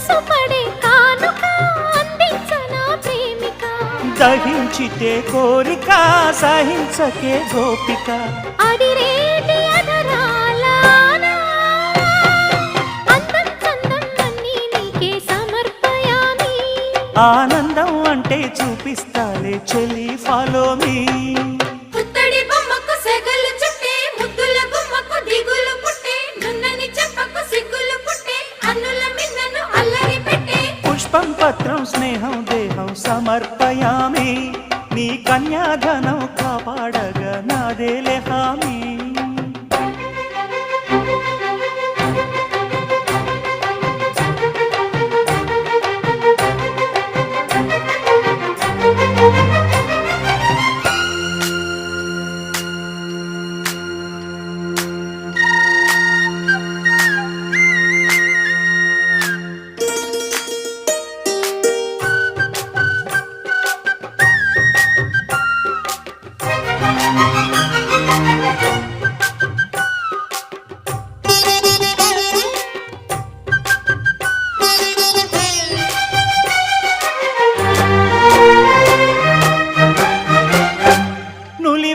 మనసు పడే కానుక అందించనా ప్రేమిక దహించితే కోరిక సహించకే గోపిక అడిరేటి అధరాల అందం చందం అన్నీ నీకే సమర్పయామి ఆనందం అంటే చూపిస్తాలే చెలి ఫాలో మీ పుత్తడి బొమ్మకు సెగలు చుట్టే ముద్దుల గుమ్మకు దిగులు పుట్టే నున్నని చెప్పకు సిగ్గులు పుట్టే అన్నుల మిన్నను అల్లరి పెట్టే పుష్పం పత్రం స్నేహం దేహం సమర్పయామి నీ కన్యాధనం కాపాడగా నాదేలే హామీ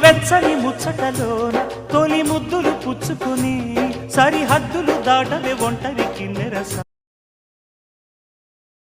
వెచ్చని ముచ్చటలోన తొలి ముద్దులు పుచ్చుకుని సరిహద్దులు దాటవే ఒంటరి కిన్నెరస